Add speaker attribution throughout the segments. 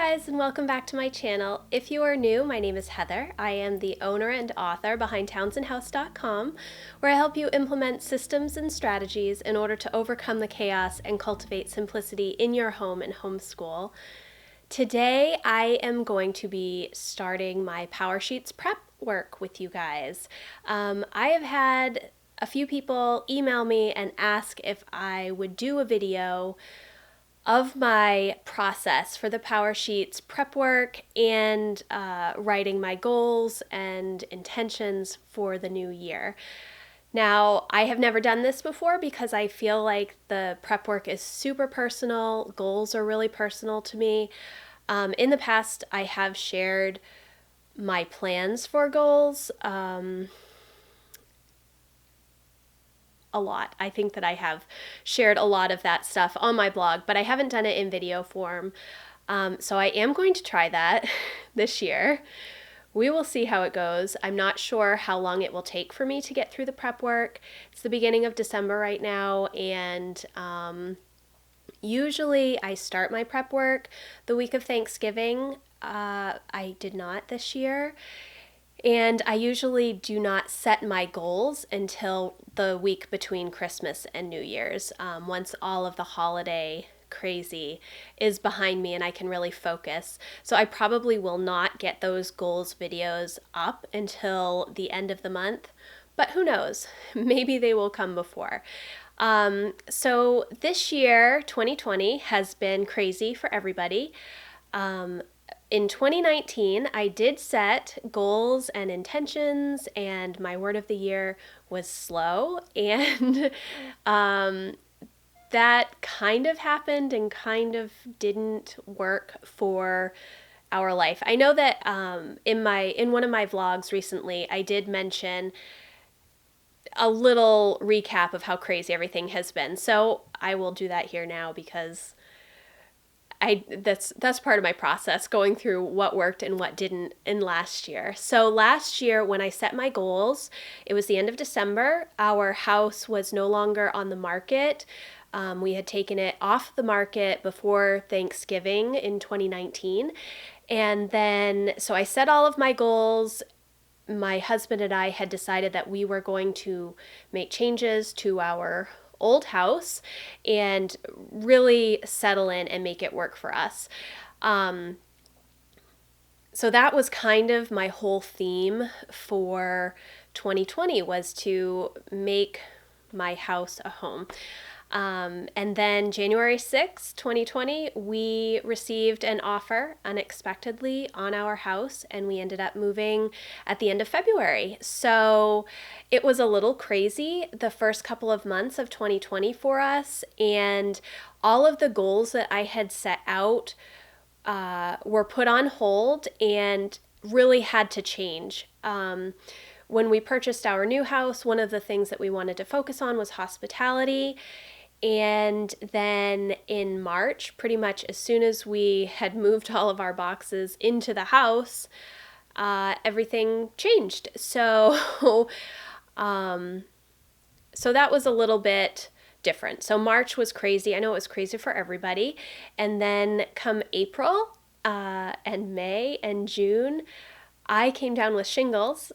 Speaker 1: guys, and welcome back to my channel. If you are new, my name is Heather. I am the owner and author behind townsandhouse.com, where I help you implement systems and strategies in order to overcome the chaos and cultivate simplicity in your home and homeschool. Today, I am going to be starting my PowerSheets prep work with you guys. I have had a few people email me and ask if I would do a video of my process for the PowerSheets prep work and writing my goals and intentions for the new year. Now, I have never done this before because I feel like the prep work is super personal. Goals are really personal to me. In the past, I have shared my plans for goals a lot. I think that I have shared a lot of that stuff on my blog, but I haven't done it in video form. So I am going to try that this year. We will see how it goes. I'm not sure how long it will take for me to get through the prep work. It's the beginning of December right now, and usually I start my prep work the week of Thanksgiving. I did not this year. And I usually do not set my goals until the week between Christmas and New Year's, once all of the holiday crazy is behind me and I can really focus. So I probably will not get those goals videos up until the end of the month, but who knows? Maybe they will come before. So this year, 2020, has been crazy for everybody. In 2019, I did set goals and intentions, and my word of the year was slow, and that kind of happened and kind of didn't work for our life. I know that in one of my vlogs recently, I did mention a little recap of how crazy everything has been, so I will do that here now because that's part of my process, going through what worked and what didn't in last year. So last year when I set my goals, it was the end of December. Our house was no longer on the market. We had taken it off the market before Thanksgiving in 2019. And then, so I set all of my goals. My husband and I had decided that we were going to make changes to our old house and really settle in and make it work for us. So that was kind of my whole theme for 2020, was to make my house a home. And then January 6th, 2020, we received an offer unexpectedly on our house, and we ended up moving at the end of February. So it was a little crazy the first couple of months of 2020 for us, and all of the goals that I had set out were put on hold and really had to change. When we purchased our new house, one of the things that we wanted to focus on was hospitality. And then in March, pretty much as soon as we had moved all of our boxes into the house, everything changed. So, so that was a little bit different. So March was crazy. I know it was crazy for everybody. And then come April and May and June, I came down with shingles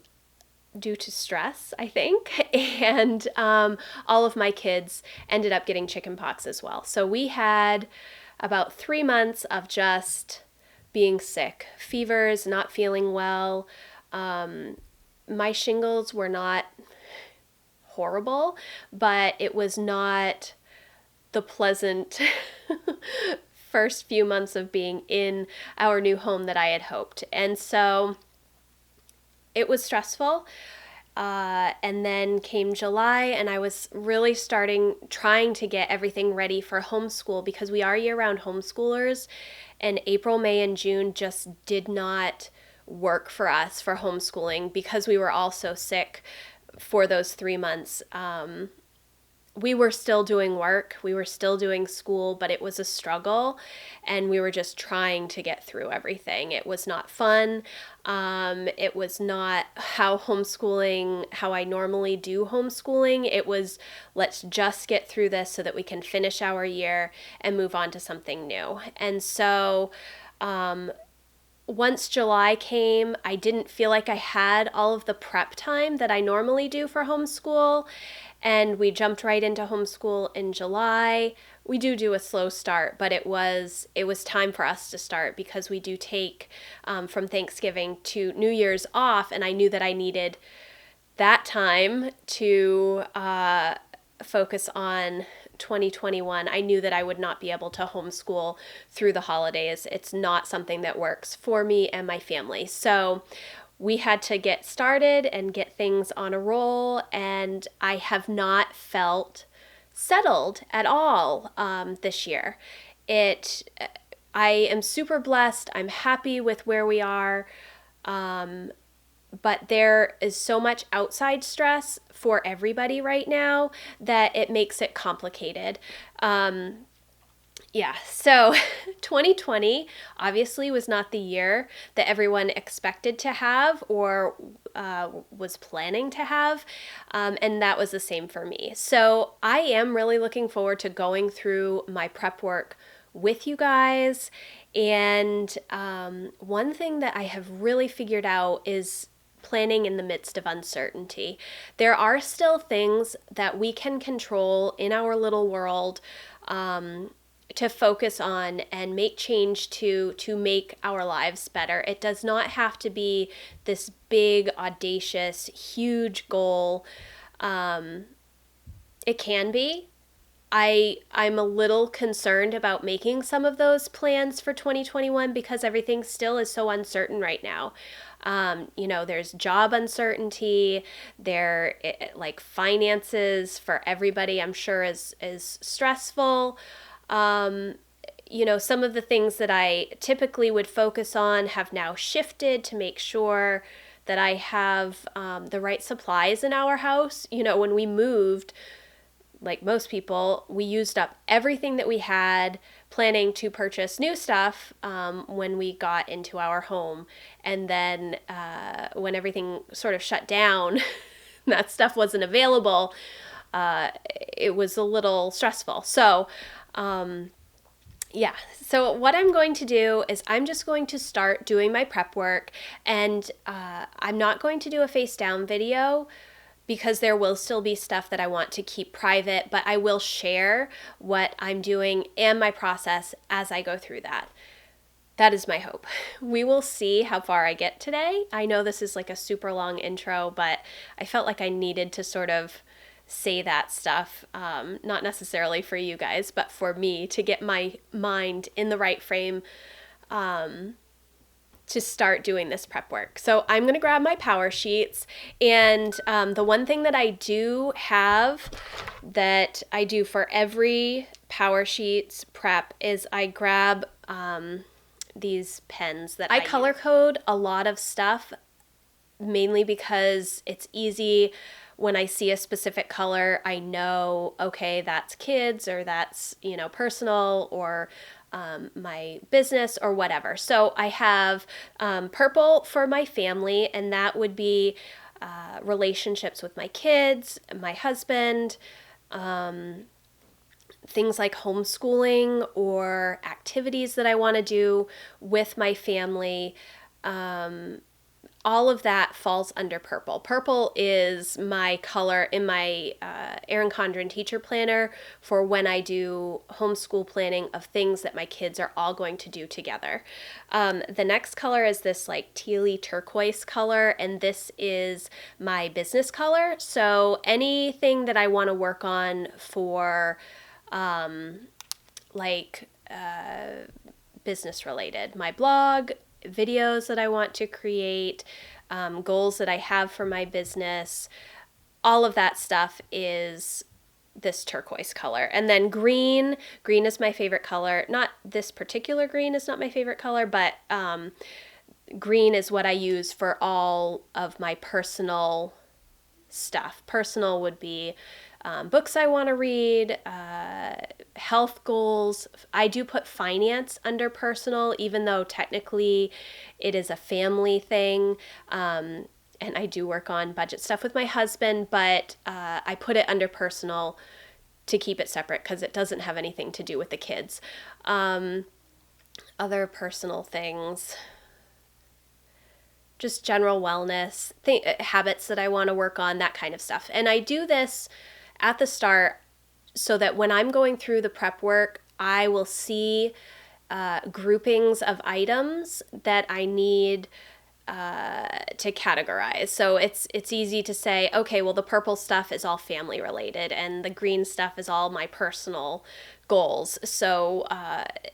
Speaker 1: due to stress, I think, and all of my kids ended up getting chickenpox as well. So we had about 3 months of just being sick, fevers, not feeling well. My shingles were not horrible, but it was not the pleasant first few months of being in our new home that I had hoped. And so it was stressful. And then came July, and I was really trying to get everything ready for homeschool, because we are year-round homeschoolers, and April, May, and June just did not work for us for homeschooling because we were all so sick for those 3 months. We were still doing work, we were still doing school, but it was a struggle, and we were just trying to get through everything. It was not fun. It was not how I normally do homeschooling. It was, let's just get through this so that we can finish our year and move on to something new. And so Once July came, I didn't feel like I had all of the prep time that I normally do for homeschool, and we jumped right into homeschool in July. We do a slow start, but it was time for us to start because we do take from Thanksgiving to New Year's off, and I knew that I needed that time to focus on 2021. I knew that I would not be able to homeschool through the holidays. It's not something that works for me and my family. So we had to get started and get things on a roll, and I have not felt settled at all this year. I am super blessed. I'm happy with where we are. But there is so much outside stress for everybody right now that it makes it complicated. So 2020 obviously was not the year that everyone expected to have or was planning to have, and that was the same for me. So I am really looking forward to going through my prep work with you guys. And one thing that I have really figured out is planning in the midst of uncertainty. There are still things that we can control in our little world to focus on and make change to make our lives better. It does not have to be this big, audacious, huge goal. It can be. I'm a little concerned about making some of those plans for 2021 because everything still is so uncertain right now. There's job uncertainty. Like finances for everybody, I'm sure is stressful. Some of the things that I typically would focus on have now shifted to make sure that I have the right supplies in our house. When we moved, like most people, we used up everything that we had planning to purchase new stuff when we got into our home. And then when everything sort of shut down, that stuff wasn't available. It was a little stressful. So what I'm going to do is I'm just going to start doing my prep work, and I'm not going to do a face down video because there will still be stuff that I want to keep private, but I will share what I'm doing and my process as I go through that. That is my hope. We will see how far I get today. I know this is like a super long intro, but I felt like I needed to sort of say that stuff, not necessarily for you guys, but for me to get my mind in the right frame to start doing this prep work. So I'm going to grab my PowerSheets, and the one thing that I do have that I do for every PowerSheets prep is I grab these pens that I color code a lot of stuff, mainly because it's easy. When I see a specific color, I know, okay, that's kids, or that's, personal, or my business, or whatever. So I have purple for my family, and that would be relationships with my kids, my husband, things like homeschooling or activities that I want to do with my family. All of that falls under purple. Purple is my color in my Erin Condren teacher planner for when I do homeschool planning of things that my kids are all going to do together. The next color is this like tealy turquoise color, and this is my business color. So anything that I want to work on for business related, my blog, videos that I want to create, goals that I have for my business, all of that stuff is this turquoise color. And then green is my favorite color. Not this particular green is not my favorite color, but green is what I use for all of my personal stuff. Personal would be books I want to read, health goals. I do put finance under personal, even though technically it is a family thing. And I do work on budget stuff with my husband, but I put it under personal to keep it separate because it doesn't have anything to do with the kids. Other personal things, just general wellness, habits that I want to work on, that kind of stuff. And I do this at the start so that when I'm going through the prep work, I will see groupings of items that I need to categorize. So it's easy to say, okay, well, the purple stuff is all family related and the green stuff is all my personal goals. So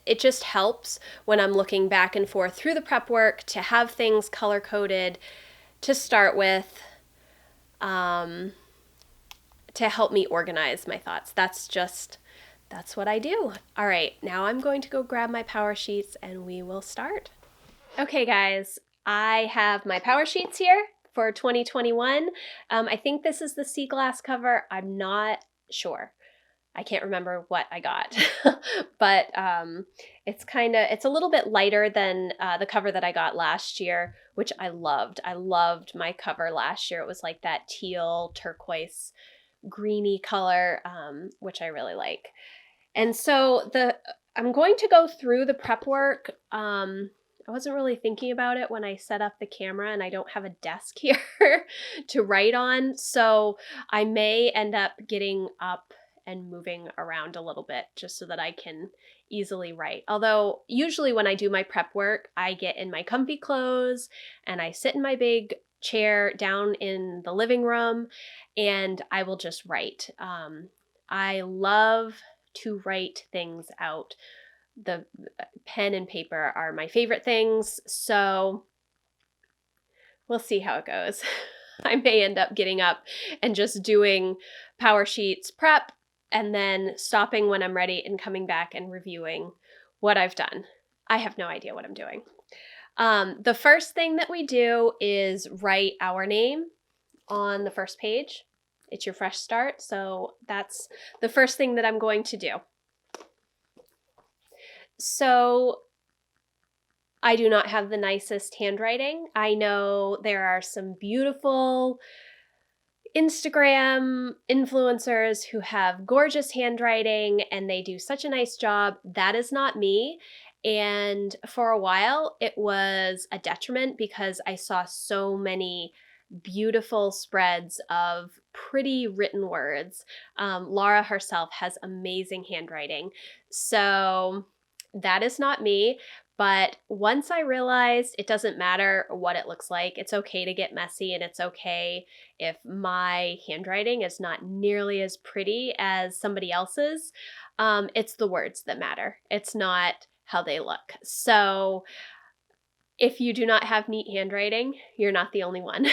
Speaker 1: it just helps when I'm looking back and forth through the prep work to have things color coded to start with, to help me organize my thoughts. That's what I do. All right, now I'm going to go grab my PowerSheets and we will start. Okay, guys, I have my PowerSheets here for 2021. I think this is the sea glass cover. I'm not sure. I can't remember what I got, but it's a little bit lighter than the cover that I got last year, which I loved. I loved my cover last year. It was like that teal turquoise greeny color, which I really like. And so I'm going to go through the prep work. I wasn't really thinking about it when I set up the camera, and I don't have a desk here to write on. So I may end up getting up and moving around a little bit just so that I can easily write. Although usually when I do my prep work, I get in my comfy clothes and I sit in my big chair down in the living room and I will just write. I love to write things out. The pen and paper are my favorite things, so we'll see how it goes. I may end up getting up and just doing PowerSheets prep and then stopping when I'm ready and coming back and reviewing what I've done. I have no idea what I'm doing. The first thing that we do is write our name on the first page. It's your fresh start, so that's the first thing that I'm going to do. So I do not have the nicest handwriting. I know there are some beautiful Instagram influencers who have gorgeous handwriting and they do such a nice job. That is not me. And for a while, it was a detriment because I saw so many beautiful spreads of pretty written words. Laura herself has amazing handwriting. So that is not me. But once I realized it doesn't matter what it looks like, it's okay to get messy and it's okay if my handwriting is not nearly as pretty as somebody else's. It's the words that matter. It's not how they look. So if you do not have neat handwriting, you're not the only one.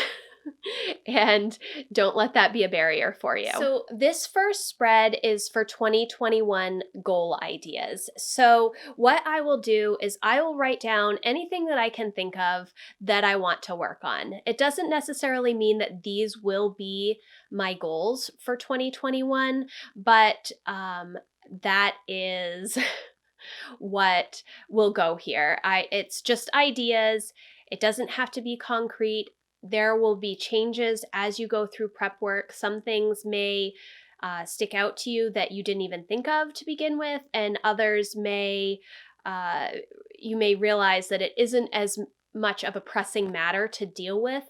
Speaker 1: And don't let that be a barrier for you. So this first spread is for 2021 goal ideas. So what I will do is I will write down anything that I can think of that I want to work on. It doesn't necessarily mean that these will be my goals for 2021, but that is what will go here. It's just ideas. It doesn't have to be concrete. There will be changes as you go through prep work. Some things may stick out to you that you didn't even think of to begin with, and others you may realize that it isn't as much of a pressing matter to deal with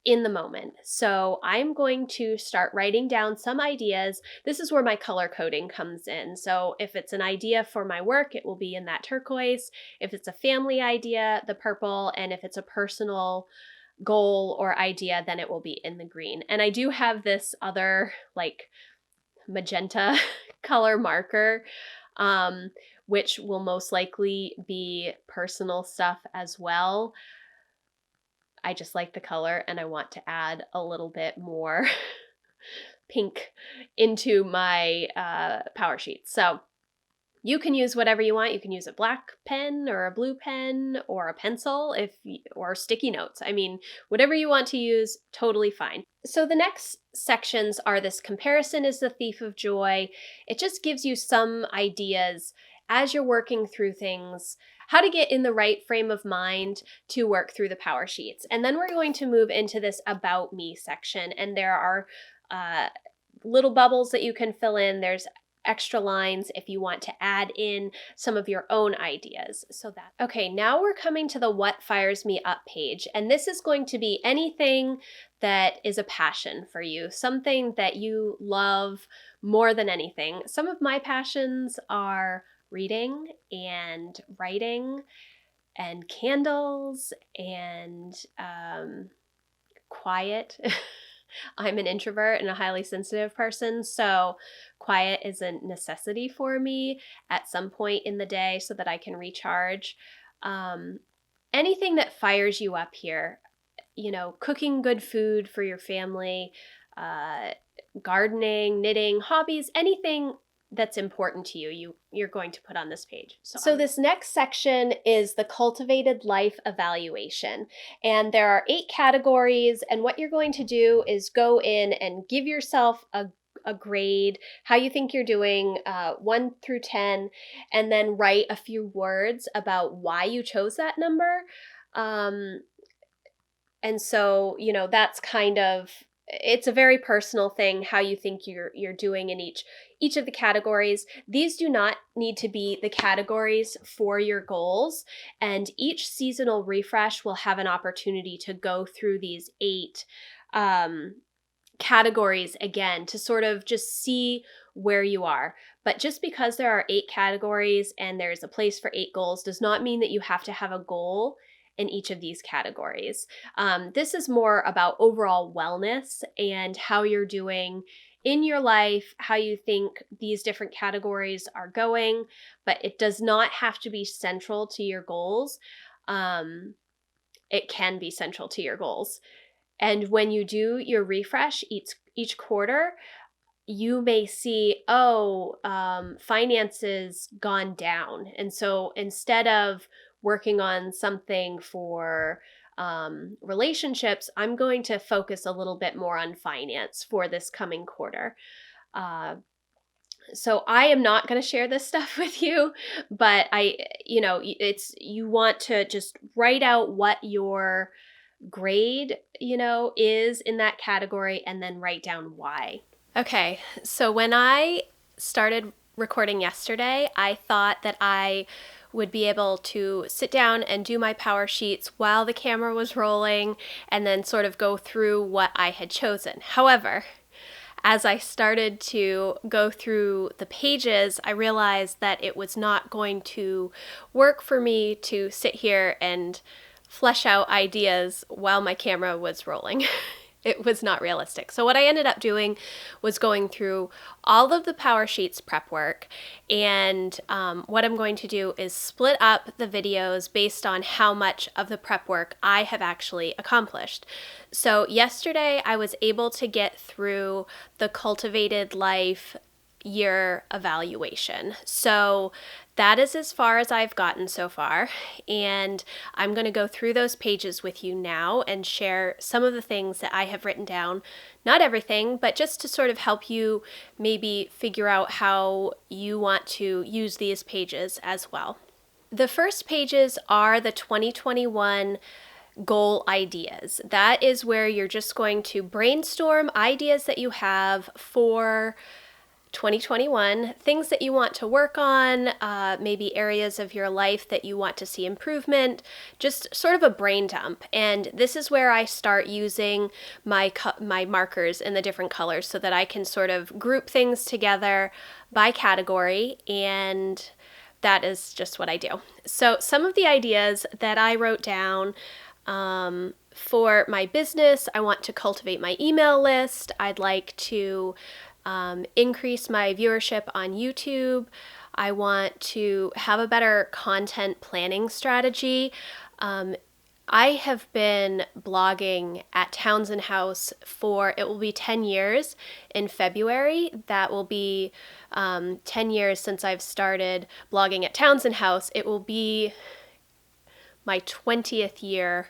Speaker 1: in the moment. So I'm going to start writing down some ideas. This is where my color coding comes in. So if it's an idea for my work, it will be in that turquoise. If it's a family idea, the purple, and if it's a personal goal or idea, then it will be in the green. And I do have this other like magenta color marker, which will most likely be personal stuff as well. I just like the color and I want to add a little bit more pink into my PowerSheets. So you can use whatever you want. You can use a black pen or a blue pen or a pencil or sticky notes. I mean, whatever you want to use, totally fine. So the next sections are this comparison is the thief of joy. It just gives you some ideas as you're working through things, how to get in the right frame of mind to work through the PowerSheets. And then we're going to move into this about me section. And there are little bubbles that you can fill in. There's extra lines if you want to add in some of your own ideas. Okay, now we're coming to the What Fires Me Up page, and this is going to be anything that is a passion for you, something that you love more than anything. Some of my passions are reading and writing and candles and quiet. I'm an introvert and a highly sensitive person, so quiet is a necessity for me at some point in the day so that I can recharge. Anything that fires you up here, cooking good food for your family, gardening, knitting, hobbies, anything that's important to you're going to put on this page. So this next section is the Cultivated Life Evaluation. And there are 8 categories, and what you're going to do is go in and give yourself a grade, how you think you're doing, 1 through 10, and then write a few words about why you chose that number. And so, that's kind of, it's a very personal thing how you think you're doing in each of the categories. These do not need to be the categories for your goals, and each seasonal refresh will have an opportunity to go through these 8 categories again to sort of just see where you are. But just because there are 8 categories and there's a place for 8 goals does not mean that you have to have a goal in each of these categories. This is more about overall wellness and how you're doing in your life, how you think these different categories are going, but it does not have to be central to your goals. It can be central to your goals. And when you do your refresh each quarter, you may see, finances gone down. And so instead of working on something for relationships, I'm going to focus a little bit more on finance for this coming quarter. So I am not going to share this stuff with you, but you want to just write out what your grade, is in that category and then write down why. Okay, so when I started recording yesterday, I thought that I would be able to sit down and do my PowerSheets while the camera was rolling and then sort of go through what I had chosen. However, as I started to go through the pages, I realized that it was not going to work for me to sit here and flesh out ideas while my camera was rolling. It was not realistic. So what I ended up doing was going through all of the PowerSheets prep work, and what I'm going to do is split up the videos based on how much of the prep work I have actually accomplished. So yesterday I was able to get through the Cultivated Life year evaluation. So that is as far as I've gotten so far, and I'm going to go through those pages with you now and share some of the things that I have written down. Not everything, but just to sort of help you maybe figure out how you want to use these pages as well. The first pages are the 2021 goal ideas. That is where you're just going to brainstorm ideas that you have for 2021, things that you want to work on, maybe areas of your life that you want to see improvement, just sort of a brain dump. And this is where I start using my markers in the different colors so that I can sort of group things together by category, and that is just what I do. So some of the ideas that I wrote down, for my business, I want to cultivate my email list. I'd like to increase my viewership on YouTube. I want to have a better content planning strategy. I have been blogging at Townsend House it will be 10 years in February. That will be 10 years since I've started blogging at Townsend House. It will be my 20th year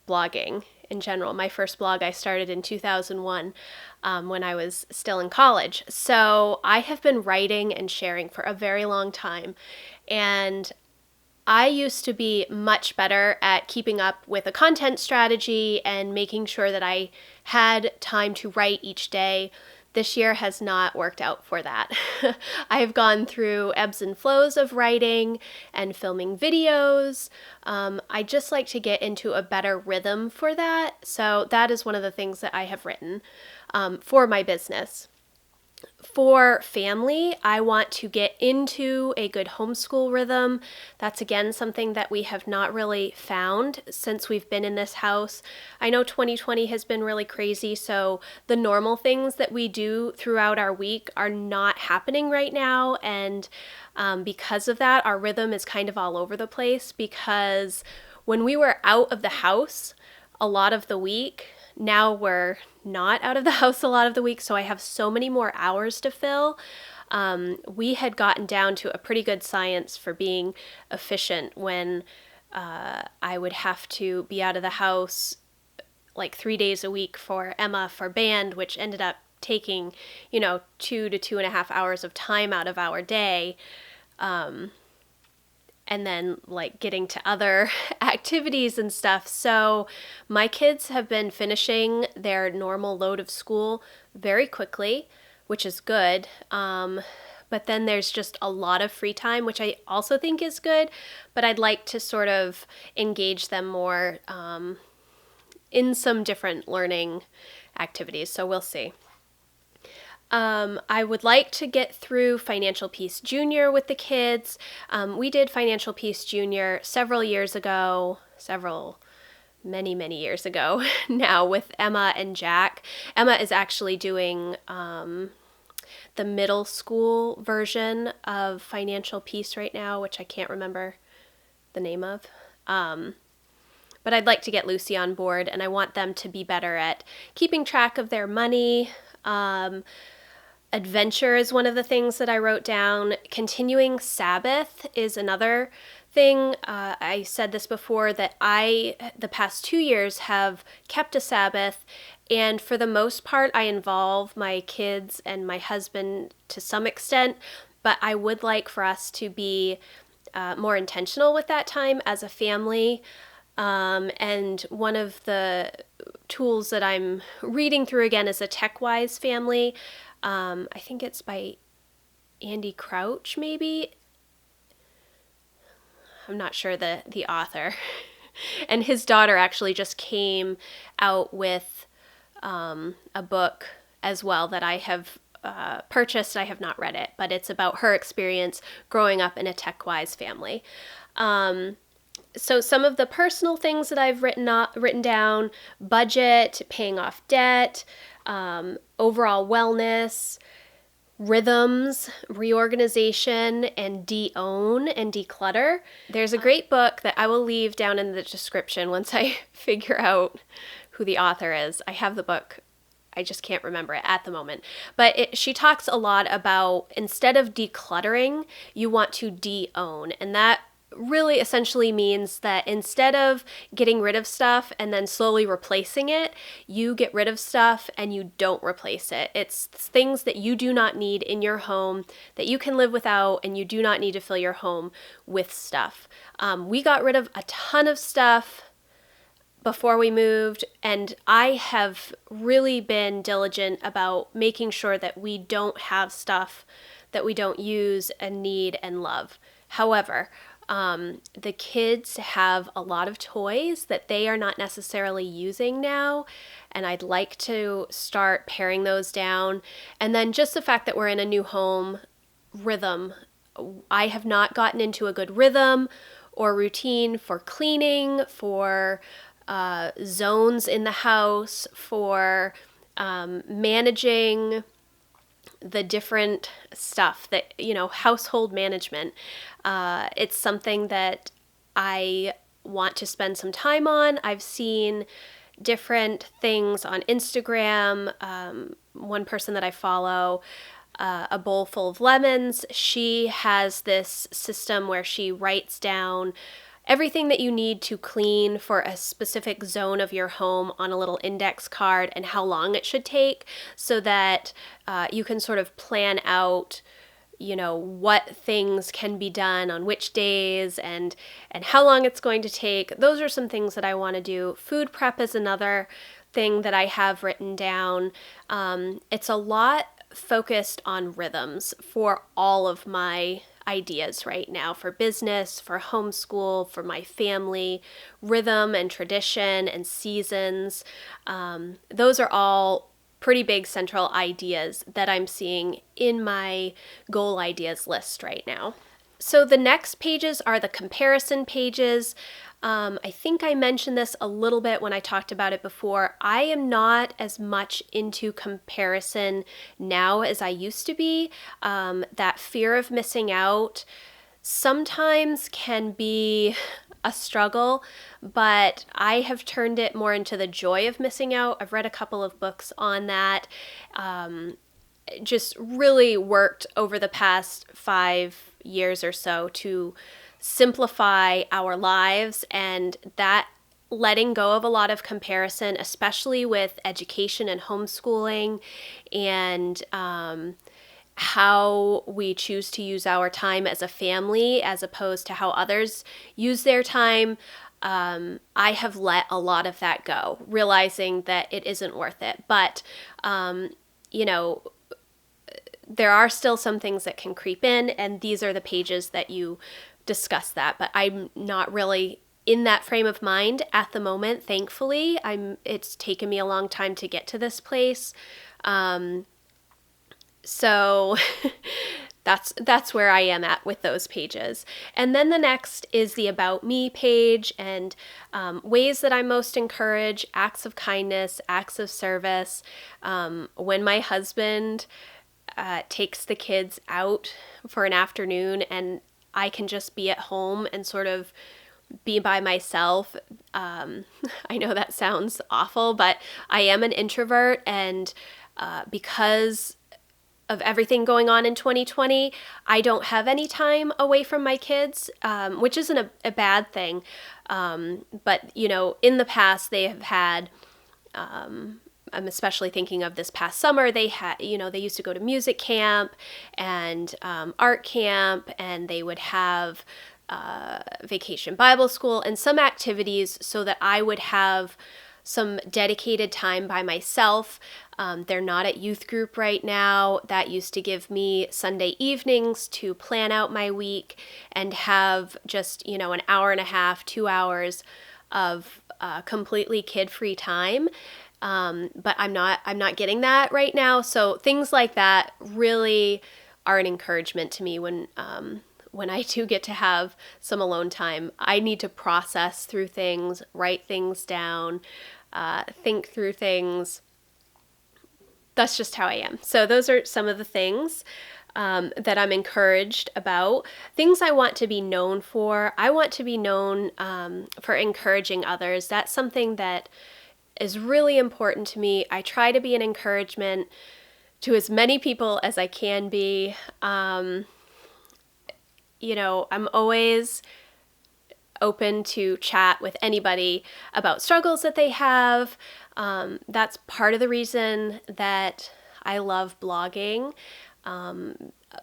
Speaker 1: blogging in general. My first blog I started in 2001 when I was still in college. So I have been writing and sharing for a very long time. And I used to be much better at keeping up with a content strategy and making sure that I had time to write each day This year has not worked out for that. I have gone through ebbs and flows of writing and filming videos. I just like to get into a better rhythm for that. So that is one of the things that I have written for my business. For family, I want to get into a good homeschool rhythm. That's again something that we have not really found since we've been in this house. I know 2020 has been really crazy, so the normal things that we do throughout our week are not happening right now. And because of that, our rhythm is kind of all over the place, because when we were out of the house a lot of the week, now we're not out of the house a lot of the week, so I have so many more hours to fill. We had gotten down to a pretty good science for being efficient when I would have to be out of the house like 3 days a week for Emma for band, which ended up taking, 2 to 2.5 hours of time out of our day. And then like getting to other activities and stuff. So my kids have been finishing their normal load of school very quickly, which is good. But then there's just a lot of free time, which I also think is good, but I'd like to sort of engage them more in some different learning activities. So we'll see. I would like to get through Financial Peace Junior with the kids. We did Financial Peace Junior several years ago, many years ago now, with Emma and Jack. Emma is actually doing the middle school version of Financial Peace right now, which I can't remember the name of. But I'd like to get Lucy on board, and I want them to be better at keeping track of their money. Adventure is one of the things that I wrote down. Continuing Sabbath is another thing. I said this before, that the past 2 years, have kept a Sabbath, and for the most part, I involve my kids and my husband to some extent, but I would like for us to be more intentional with that time as a family. And one of the tools that I'm reading through again is a TechWise Family. I think it's by Andy Crouch, maybe. I'm not sure the author. And his daughter actually just came out with a book as well that I have purchased. I have not read it, but it's about her experience growing up in a TechWise family. So some of the personal things that I've written down: budget, paying off debt, overall wellness, rhythms, reorganization, and de-own and declutter. There's a great book that I will leave down in the description once I figure out who the author is. I have the book. I just can't remember it at the moment. But she talks a lot about, instead of decluttering, you want to de-own. And that really essentially means that instead of getting rid of stuff and then slowly replacing it, you get rid of stuff and you don't replace it. It's things that you do not need in your home, that you can live without, and you do not need to fill your home with stuff. We got rid of a ton of stuff before we moved, and I have really been diligent about making sure that we don't have stuff that we don't use and need and love. However, the kids have a lot of toys that they are not necessarily using now, and I'd like to start paring those down. And then just the fact that we're in a new home, rhythm. I have not gotten into a good rhythm or routine for cleaning, for zones in the house, for managing the different stuff that, household management. It's something that I want to spend some time on. I've seen different things on Instagram. One person that I follow, A Bowl Full of Lemons, she has this system where she writes down everything that you need to clean for a specific zone of your home on a little index card, and how long it should take, so that you can sort of plan out, what things can be done on which days and how long it's going to take. Those are some things that I want to do. Food prep is another thing that I have written down, it's a lot focused on rhythms for all of my ideas right now, for business, for homeschool, for my family, rhythm and tradition and seasons. Those are all pretty big central ideas that I'm seeing in my goal ideas list right now. So the next pages are the comparison pages. I think I mentioned this a little bit when I talked about it before. I am not as much into comparison now as I used to be. That fear of missing out sometimes can be a struggle, but I have turned it more into the joy of missing out. I've read a couple of books on that. Just really worked over the past 5 years or so to simplify our lives, and that letting go of a lot of comparison, especially with education and homeschooling, and how we choose to use our time as a family as opposed to how others use their time. I have let a lot of that go, realizing that it isn't worth it. But, there are still some things that can creep in, and these are the pages that you discuss that. But I'm not really in that frame of mind at the moment, thankfully. It's taken me a long time to get to this place. So that's where I am at with those pages. And then the next is the About Me page, and ways that I most encourage acts of kindness, acts of service. When my husband takes the kids out for an afternoon and I can just be at home and sort of be by myself. I know that sounds awful, but I am an introvert, and because of everything going on in 2020, I don't have any time away from my kids, which isn't a bad thing. But, in the past they have had, I'm especially thinking of this past summer, they used to go to music camp and art camp, and they would have vacation Bible school and some activities so that I would have some dedicated time by myself. They're not at youth group right now. That used to give me Sunday evenings to plan out my week and have just, an hour and a half, 2 hours of completely kid-free time. But I'm not getting that right now. So things like that really are an encouragement to me when I do get to have some alone time. I need to process through things, write things down, think through things. That's just how I am. So those are some of the things that I'm encouraged about. Things I want to be known for. I want to be known for encouraging others. That's something that is really important to me. I try to be an encouragement to as many people as I can be. I'm always open to chat with anybody about struggles that they have. That's part of the reason that I love blogging,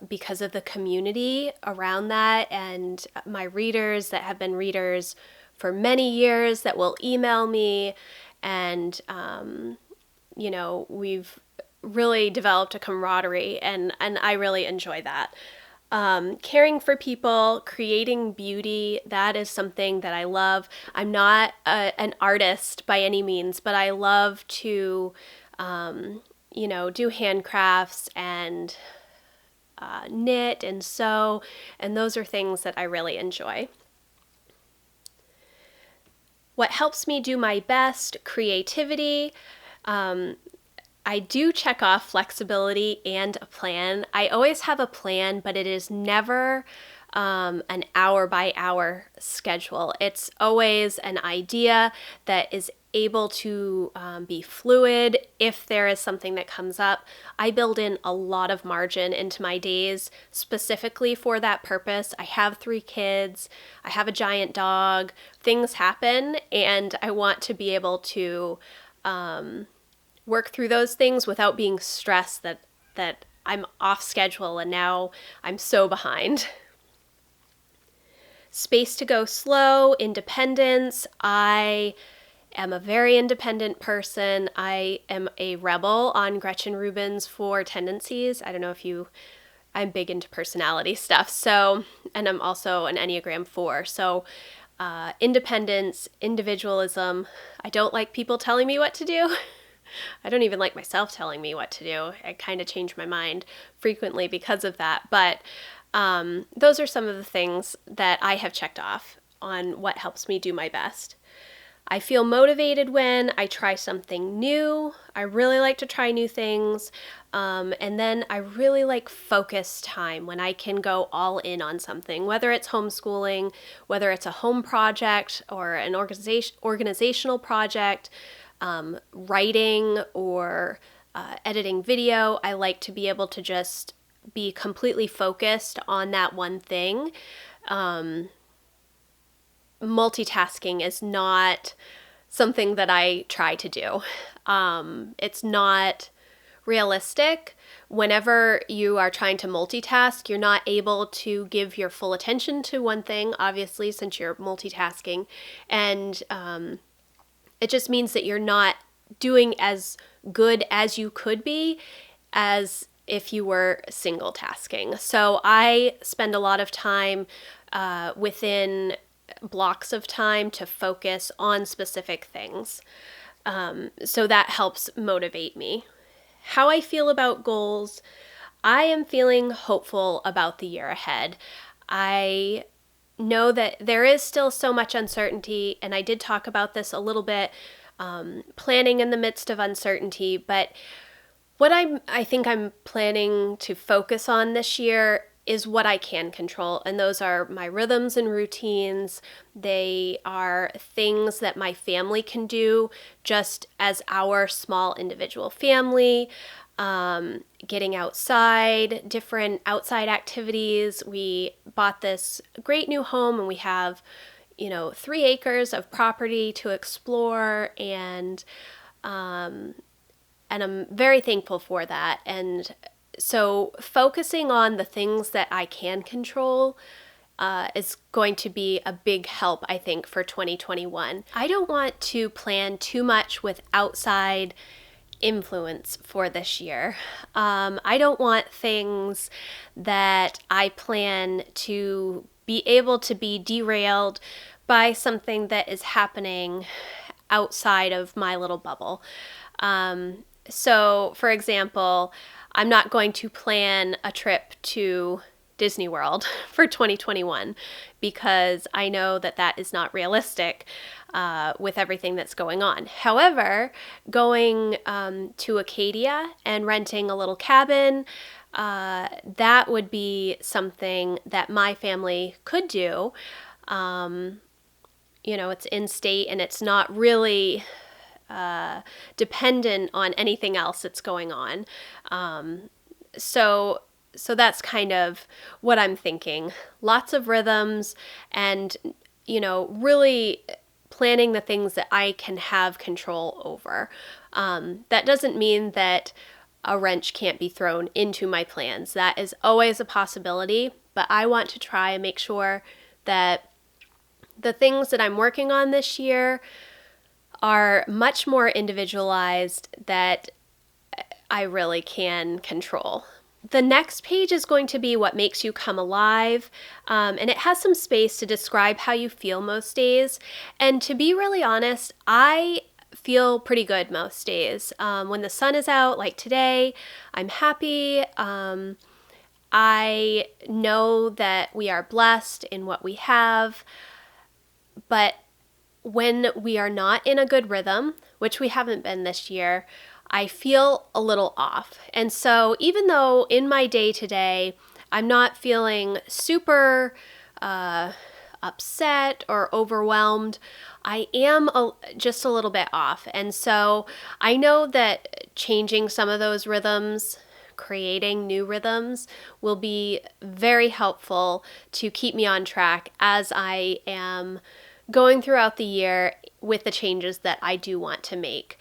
Speaker 1: because of the community around that and my readers that have been readers for many years that will email me. And, we've really developed a camaraderie, and I really enjoy that. Caring for people, creating beauty, that is something that I love. I'm not an artist by any means, but I love to, do handcrafts and knit and sew, and those are things that I really enjoy. What helps me do my best? Creativity. I do check off flexibility and a plan. I always have a plan, but it is never an hour by hour schedule. It's always an idea that is able to be fluid if there is something that comes up. I build in a lot of margin into my days specifically for that purpose. I have 3 kids. I have a giant dog. Things happen, and I want to be able to work through those things without being stressed that I'm off schedule and now I'm so behind. Space to go slow, independence. I am a very independent person. I am a rebel on Gretchen Rubin's 4 tendencies. I don't know if I'm big into personality stuff. So, and I'm also an Enneagram 4. So, independence, individualism. I don't like people telling me what to do. I don't even like myself telling me what to do. I kind of change my mind frequently because of that. But those are some of the things that I have checked off on what helps me do my best. I feel motivated when I try something new. I really like to try new things. And then I really like focus time when I can go all in on something, whether it's homeschooling, whether it's a home project or an organizational project, writing or editing video. I like to be able to just be completely focused on that one thing. Multitasking is not something that I try to do. It's not realistic. Whenever you are trying to multitask, you're not able to give your full attention to one thing, obviously, since you're multitasking. And it just means that you're not doing as good as you could be as if you were single tasking. So I spend a lot of time within blocks of time to focus on specific things. So that helps motivate me. How I feel about goals, I am feeling hopeful about the year ahead. I know that there is still so much uncertainty, and I did talk about this a little bit, planning in the midst of uncertainty, but what I think I'm planning to focus on this year is what I can control, and those are my rhythms and routines. They are things that my family can do just as our small individual family. Getting outside, different outside activities. We bought this great new home and we have, 3 acres of property to explore, and I'm very thankful for that. And so focusing on the things that I can control is going to be a big help, I think, for 2021. I don't want to plan too much with outside influence for this year. I don't want things that I plan to be able to be derailed by something that is happening outside of my little bubble. So, for example, I'm not going to plan a trip to Disney World for 2021 because I know that that is not realistic with everything that's going on. However, going to Acadia and renting a little cabin, that would be something that my family could do. It's in state and it's not really dependent on anything else that's going on. So that's kind of what I'm thinking. Lots of rhythms and, really planning the things that I can have control over. That doesn't mean that a wrench can't be thrown into my plans. That is always a possibility, but I want to try and make sure that the things that I'm working on this year are much more individualized, that I really can control. The next page is going to be what makes you come alive, and it has some space to describe how you feel most days. And to be really honest, I feel pretty good most days. When the sun is out, like today, I'm happy. I know that we are blessed in what we have, but when we are not in a good rhythm, which we haven't been this year, I feel a little off. And so even though in my day-to-day, I'm not feeling super upset or overwhelmed, I am just a little bit off. And so I know that changing some of those rhythms, creating new rhythms, will be very helpful to keep me on track as I am going throughout the year with the changes that I do want to make.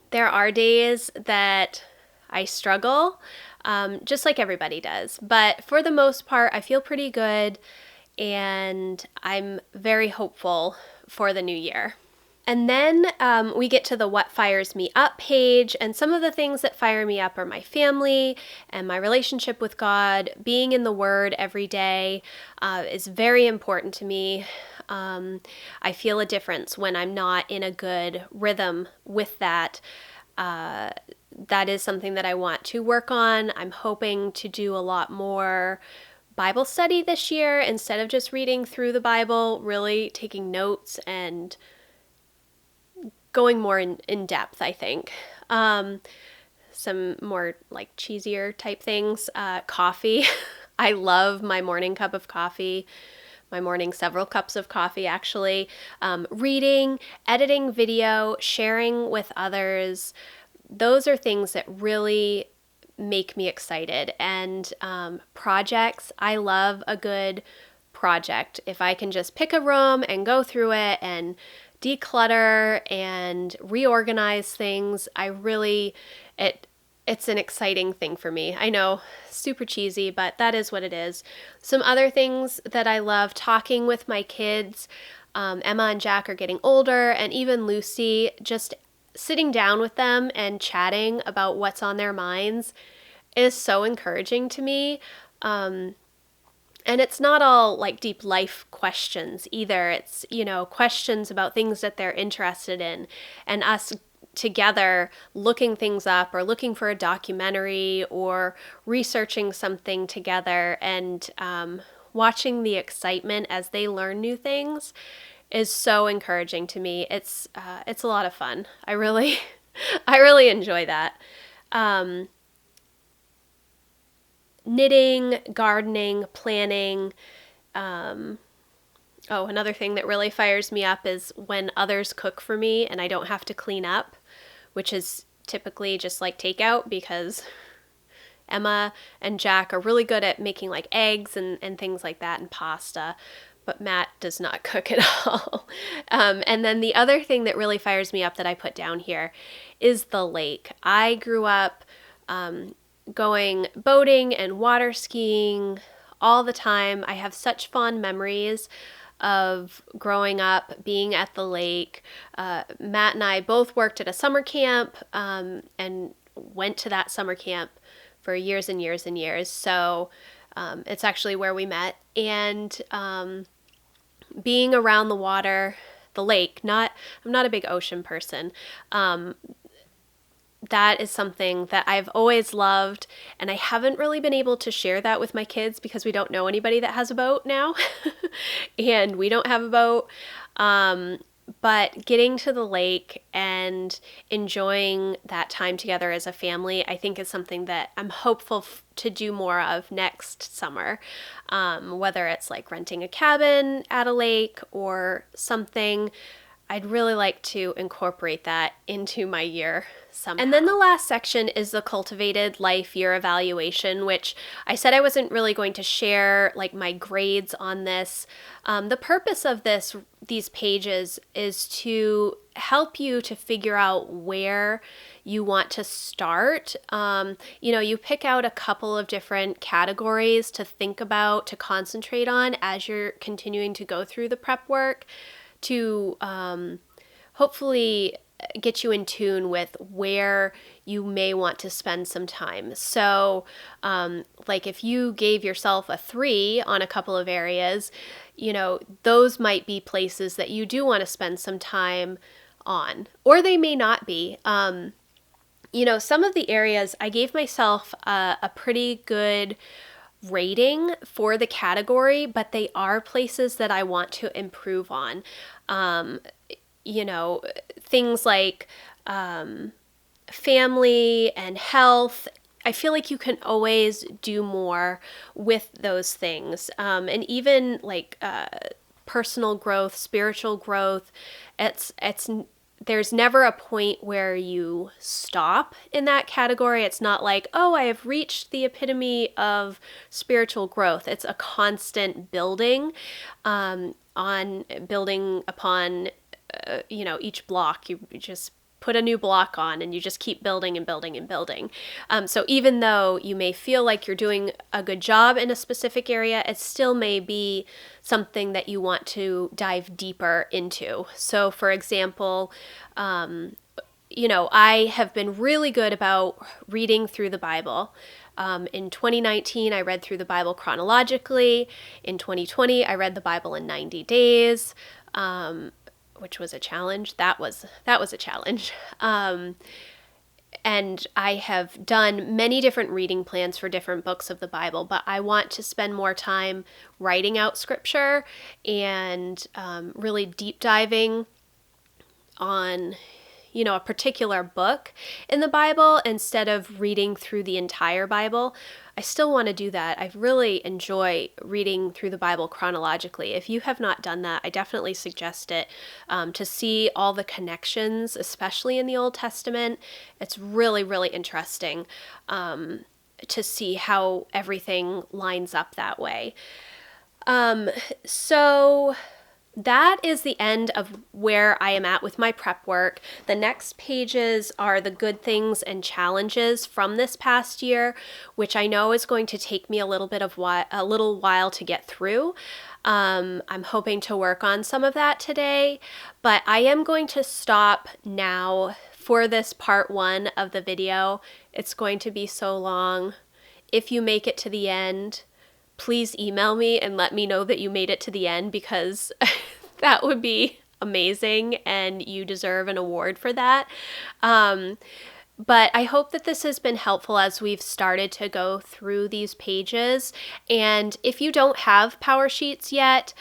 Speaker 1: There are days that I struggle, just like everybody does. But for the most part, I feel pretty good, and I'm very hopeful for the new year. And then we get to the What Fires Me Up page, and some of the things that fire me up are my family and my relationship with God. Being in the Word every day is very important to me. I feel a difference when I'm not in a good rhythm with that. That is something that I want to work on. I'm hoping to do a lot more Bible study this year instead of just reading through the Bible, really taking notes and going more in depth, I think. Some more like cheesier type things. Coffee. I love my morning cup of coffee. My morning several cups of coffee, actually. Reading, editing video, sharing with others. Those are things that really make me excited. And projects, I love a good project. If I can just pick a room and go through it and declutter and reorganize things, it's an exciting thing for me. I know, super cheesy, but that is what it is. Some other things that I love, talking with my kids. Emma and Jack are getting older, and even Lucy, just sitting down with them and chatting about what's on their minds is so encouraging to me. And it's not all like deep life questions either. It's, questions about things that they're interested in, and us together looking things up or looking for a documentary or researching something together, and watching the excitement as they learn new things is so encouraging to me. It's a lot of fun. I really enjoy that. Knitting, gardening, planning. Another thing that really fires me up is when others cook for me and I don't have to clean up, which is typically just like takeout, because Emma and Jack are really good at making like eggs and things like that, and pasta, but Matt does not cook at all. And then the other thing that really fires me up that I put down here is the lake. I grew up going boating and water skiing all the time. I have such fond memories of growing up being at the lake. Matt and I both worked at a summer camp and went to that summer camp for years and years and years. So it's actually where we met. And being around the water, the lake, I'm not a big ocean person. That is something that I've always loved, and I haven't really been able to share that with my kids because we don't know anybody that has a boat now, and we don't have a boat. But getting to the lake and enjoying that time together as a family, I think is something that I'm hopeful to do more of next summer, whether it's like renting a cabin at a lake or something. I'd really like to incorporate that into my year somehow. And then the last section is the Cultivated Life Year Evaluation, which I said I wasn't really going to share like my grades on this. The purpose of these pages is to help you to figure out where you want to start. You pick out a couple of different categories to think about, to concentrate on as you're continuing to go through the prep work, to hopefully get you in tune with where you may want to spend some time. So like if you gave yourself a 3 on a couple of areas, those might be places that you do want to spend some time on, or they may not be. Some of the areas I gave myself a pretty good rating for the category, but they are places that I want to improve on. Things like family and health. I feel like you can always do more with those things. And even like personal growth, spiritual growth, there's never a point where you stop in that category. It's not like, oh, I have reached the epitome of spiritual growth. It's a constant building on building upon, each block. You just put a new block on and you just keep building and building and building. So even though you may feel like you're doing a good job in a specific area, it still may be something that you want to dive deeper into. So for example, I have been really good about reading through the Bible. In 2019, I read through the Bible chronologically. In 2020, I read the Bible in 90 days. Which was a challenge. That was a challenge. And I have done many different reading plans for different books of the Bible, but I want to spend more time writing out scripture and really deep diving on a particular book in the Bible instead of reading through the entire Bible. I still want to do that. I really enjoy reading through the Bible chronologically. If you have not done that, I definitely suggest it to see all the connections, especially in the Old Testament. It's really, really interesting to see how everything lines up that way. So that is the end of where I am at with my prep work. The next pages are the good things and challenges from this past year, which I know is going to take me a little while to get through. I'm hoping to work on some of that today, but I am going to stop now for this part 1 of the video. It's going to be so long. If you make it to the end, please email me and let me know that you made it to the end, because that would be amazing and you deserve an award for that. But I hope that this has been helpful as we've started to go through these pages. And if you don't have PowerSheets yet,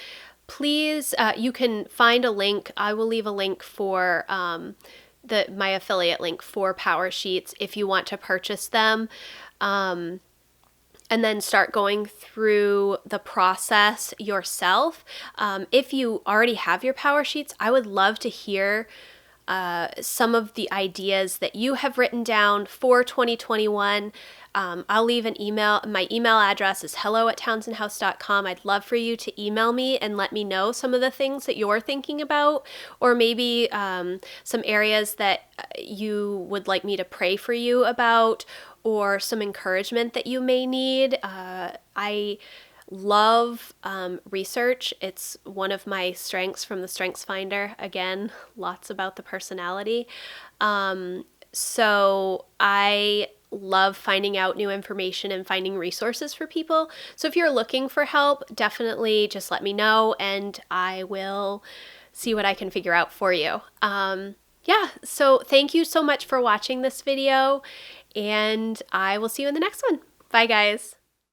Speaker 1: please, you can find a link. I will leave a link for my affiliate link for PowerSheets if you want to purchase them. And then start going through the process yourself. If you already have your PowerSheets, I would love to hear some of the ideas that you have written down for 2021. I'll leave an email. My email address is hello@townsendhouse.com. I'd love for you to email me and let me know some of the things that you're thinking about, or maybe some areas that you would like me to pray for you about, or some encouragement that you may need. I love research. It's one of my strengths from the Strengths Finder. Again, lots about the personality. So I love finding out new information and finding resources for people. So if you're looking for help, definitely just let me know and I will see what I can figure out for you. So thank you so much for watching this video, and I will see you in the next one. Bye, guys.